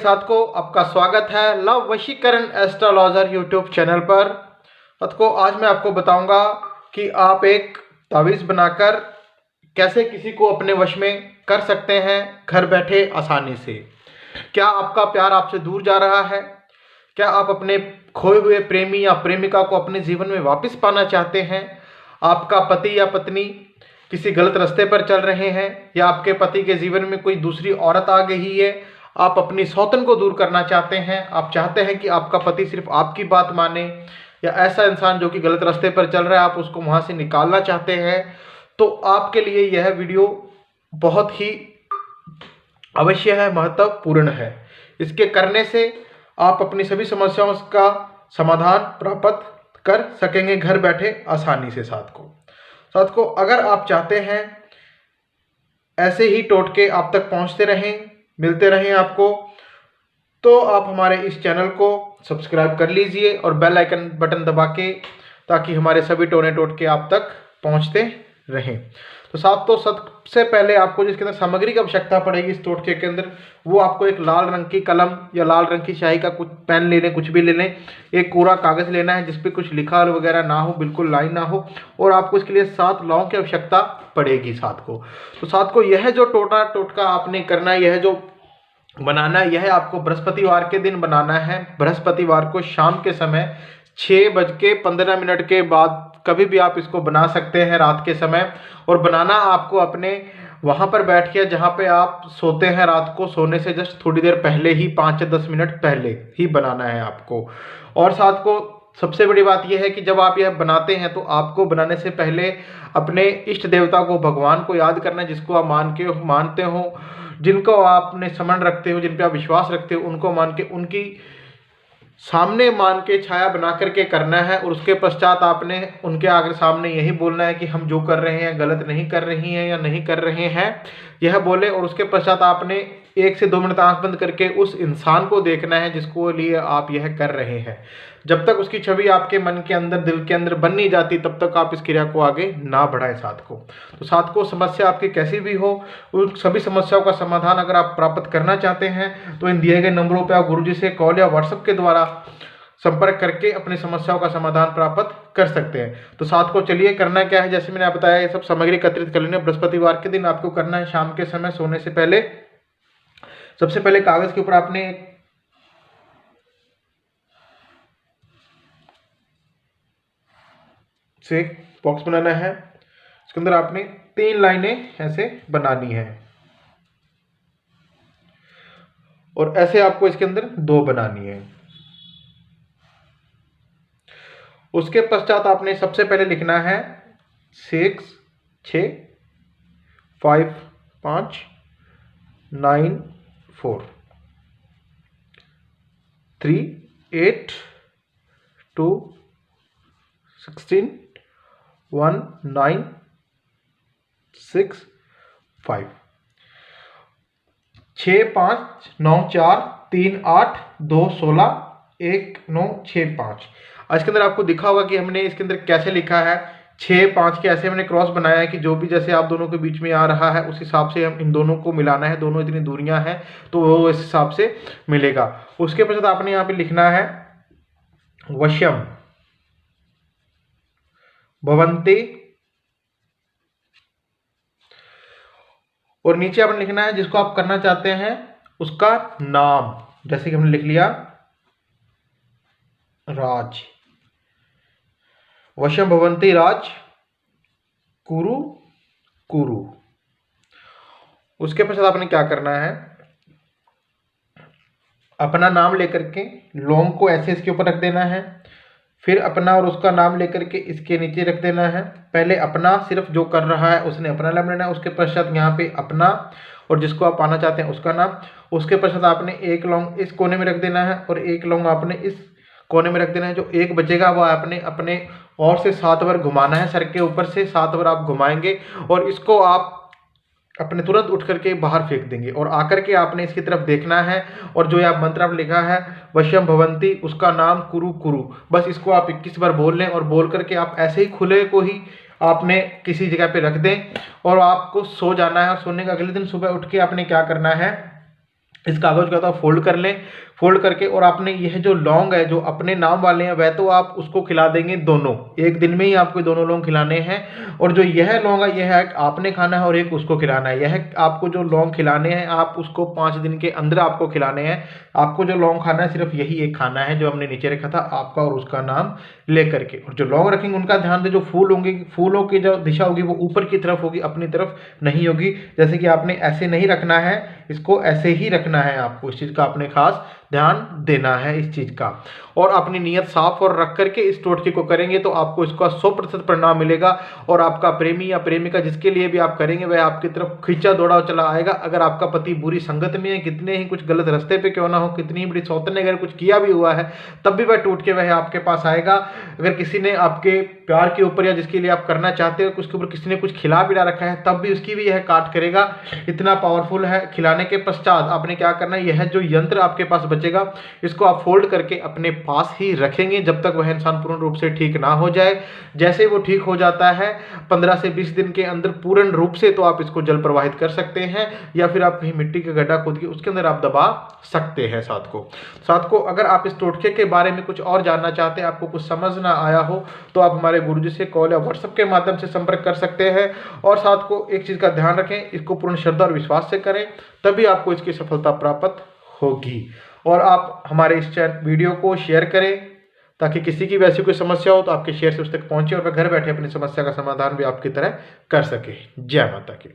साथ को आपका स्वागत है लव वशीकरण एस्ट्रोलॉजर यूट्यूब चैनल पर। साथ को आज मैं आपको बताऊंगा कि आप एक तावीज़ बनाकर कैसे किसी को अपने वश में कर सकते हैं घर बैठे आसानी से। क्या आपका प्यार आपसे दूर जा रहा है? क्या आप अपने खोए हुए प्रेमी या प्रेमिका को अपने जीवन में वापस पाना चाहते हैं? आपका पति या पत्नी किसी गलत रास्ते पर चल रहे हैं या आपके पति के जीवन में कोई दूसरी औरत आ गई है, आप अपनी सौतन को दूर करना चाहते हैं, आप चाहते हैं कि आपका पति सिर्फ आपकी बात माने, या ऐसा इंसान जो कि गलत रास्ते पर चल रहा है आप उसको वहाँ से निकालना चाहते हैं, तो आपके लिए यह वीडियो बहुत ही अवश्य है, महत्वपूर्ण है। इसके करने से आप अपनी सभी समस्याओं का समाधान प्राप्त कर सकेंगे घर बैठे आसानी से। साथ को अगर आप चाहते हैं ऐसे ही टोटके आप तक पहुंचते रहें, मिलते रहें आपको, तो आप हमारे इस चैनल को सब्सक्राइब कर लीजिए और बेल आइकन बटन दबा के, ताकि हमारे सभी टोटके आप तक पहुंचते रहें। तो सबसे पहले आपको जिसके अंदर सामग्री की आवश्यकता पड़ेगी इस टोटके के अंदर, वो आपको एक लाल रंग की कलम या लाल रंग की स्याही का कुछ पेन ले लें, कुछ भी ले लें। एक कोरा कागज़ लेना है जिसपे कुछ लिखा वगैरह ना हो, बिल्कुल लाइन ना हो, और आपको इसके लिए 7 लौंग की आवश्यकता पड़ेगी साथ को। तो साथ को यह जो टोटका आपने करना है, यह जो बनाना है, यह आपको बृहस्पतिवार के दिन बनाना है। बृहस्पतिवार को शाम के समय 6:15 के बाद कभी भी आप इसको बना सकते हैं, रात के समय। और बनाना आपको अपने वहाँ पर बैठ के जहाँ पे आप सोते हैं, रात को सोने से जस्ट थोड़ी देर पहले ही, 5 या 10 मिनट पहले ही बनाना है आपको। और साथ को सबसे बड़ी बात यह है कि जब आप यह बनाते हैं तो आपको बनाने से पहले अपने इष्ट देवता को, भगवान को याद करना है, जिसको आप मानते हो, जिनको आपने समन रखते हो, जिन पे आप विश्वास रखते हो, उनको मान के, उनकी सामने मान के छाया बना करके करना है। और उसके पश्चात आपने उनके आगे सामने यही बोलना है कि हम जो कर रहे हैं गलत नहीं कर रही हैं या नहीं कर रहे हैं, यह बोले। और उसके पश्चात आपने 1 से 2 मिनट आंख बंद करके उस इंसान को देखना है जिसको लिए आप यह कर रहे हैं। जब तक उसकी छवि आपके मन के अंदर, दिल के अंदर बन नहीं जाती, तब तक आप इस क्रिया को आगे ना बढ़ाएं साथ को। तो साथ को समस्या आपकी कैसी भी हो, उन सभी समस्याओं का समाधान अगर आप प्राप्त करना चाहते हैं तो इन दिए गए नंबरों पर आप गुरुजी से कॉल या व्हाट्सएप के द्वारा संपर्क करके अपनी समस्याओं का समाधान प्राप्त कर सकते हैं। तो साथ को चलिए, करना क्या है, जैसे मैंने आप बताया, ये सब सामग्री एकत्रित कर लेना। बृहस्पतिवार के दिन आपको करना है शाम के समय सोने से पहले। सबसे पहले कागज के ऊपर आपने से बॉक्स बनाना है। इसके अंदर आपने 3 लाइनें ऐसे बनानी है, और ऐसे आपको इसके अंदर 2 बनानी है। उसके पश्चात आपने सबसे पहले लिखना है 6 5 5 9 4 3 8 2 16 1 9 6 5 6 5 9 4 3 8 2 16 1 9 6 5। इसके अंदर आपको दिखा होगा कि हमने इसके अंदर कैसे लिखा है। 6 5 के ऐसे हमने क्रॉस बनाया है कि जो भी जैसे आप दोनों के बीच में आ रहा है उस हिसाब से हम इन दोनों को मिलाना है। दोनों इतनी दूरियां हैं तो वो इस हिसाब से मिलेगा। उसके पश्चात आपने यहाँ पे लिखना है वश्यम भवन्ति, और नीचे आपने लिखना है जिसको आप करना चाहते हैं उसका नाम। जैसे कि हमने लिख लिया राज, वशम भवन्ति राज कुरु कुरु। उसके पश्चात आपने क्या करना है, अपना नाम लेकर के लौंग को ऐसे इसके ऊपर रख देना है, फिर अपना और उसका नाम लेकर के इसके नीचे रख देना है। पहले अपना, सिर्फ जो कर रहा है उसने अपना नाम लेना है। उसके पश्चात यहाँ पे अपना और जिसको आप पाना चाहते हैं उसका नाम। उसके पश्चात आपने एक लौंग इस कोने में रख देना है और एक लौंग आपने इस कोने में रख देना है। जो एक बचेगा वो आपने अपने और से 7 बार घुमाना है, सर के ऊपर से 7 बार आप घुमाएंगे और इसको आप अपने तुरंत उठ करके बाहर फेंक देंगे। और आकर के आपने इसकी तरफ देखना है और जो आप मंत्र आप लिखा है वश्यम भवन्ति, उसका नाम कुरु कुरु, बस इसको आप 21 बार बोल लें। और बोल करके आप ऐसे ही खुले को ही आपने किसी जगह पे रख दें और आपको सो जाना है। सोने का अगले दिन सुबह उठ के आपने क्या करना है, इस कागज का तो आप फोल्ड कर लें, फोल्ड करके और आपने यह जो लौंग है जो अपने नाम वाले हैं वह तो आप उसको खिला देंगे दोनों, एक दिन में ही आपको दोनों लौंग खिलाने हैं। और जो यह लौंग है यह एक आपने खाना है और एक उसको खिलाना है। यह आपको जो लौंग खिलाने हैं आप उसको 5 दिन के अंदर आपको खिलाने हैं। आपको जो लौंग खाना है सिर्फ यही एक खाना है जो हमने नीचे रखा था, आपका और उसका नाम लेकर के। और जो लौंग रखेंगे उनका ध्यान दें, जो फूल होंगे फूलों की जो दिशा होगी वो ऊपर की तरफ होगी, अपनी तरफ नहीं होगी। जैसे कि आपने ऐसे नहीं रखना है, इसको ऐसे ही रखना है आपको। इस चीज़ का आपने खास ध्यान देना है इस चीज़ का। और अपनी नीयत साफ और रख करके इस टोटके को करेंगे तो आपको इसका 100% परिणाम मिलेगा। और आपका प्रेमी या प्रेमिका जिसके लिए भी आप करेंगे वह आपकी तरफ खींचा दौड़ा चला आएगा। अगर आपका पति बुरी संगत में है, कितने ही कुछ गलत रास्ते पे क्यों ना हो, कितनी ही बड़ी सौतन ने अगर कुछ किया भी हुआ है, तब भी वह टूट के वह आपके पास आएगा। अगर किसी ने आपके प्यार के ऊपर या जिसके लिए आप करना चाहते हो उसके ऊपर किसी ने कुछ खिला भी ना रखा है, तब भी उसकी भी यह काट करेगा। इतना पावरफुल है। खिलाने के पश्चात आपने क्या करना है, यह जो यंत्र आपके पास बचेगा इसको आप फोल्ड करके अपने पास ही रखेंगे जब तक वह इंसान पूर्ण रूप से ठीक ना हो जाए। जैसे वो ठीक हो जाता है 15 से 20 दिन के अंदर पूर्ण रूप से, तो आप इसको जल प्रवाहित कर सकते हैं या फिर आप कहीं मिट्टी का गड्ढा खोद के उसके अंदर आप दबा सकते हैं। साथ को अगर आप इस टोटके के बारे में कुछ और जानना चाहते हैं, आपको कुछ समझ ना आया हो, तो आप हमारे गुरुजी से कॉल या व्हाट्सएप के माध्यम से संपर्क कर सकते हैं। और साथ को एक चीज़ का ध्यान रखें, इसको पूर्ण श्रद्धा और विश्वास से करें, तभी आपको इसकी सफलता प्राप्त होगी। और आप हमारे इस वीडियो को शेयर करें ताकि किसी की वैसी कोई समस्या हो तो आपके शेयर से उस तक पहुंचे और वह घर बैठे अपनी समस्या का समाधान भी आपकी तरह कर सके। जय माता की।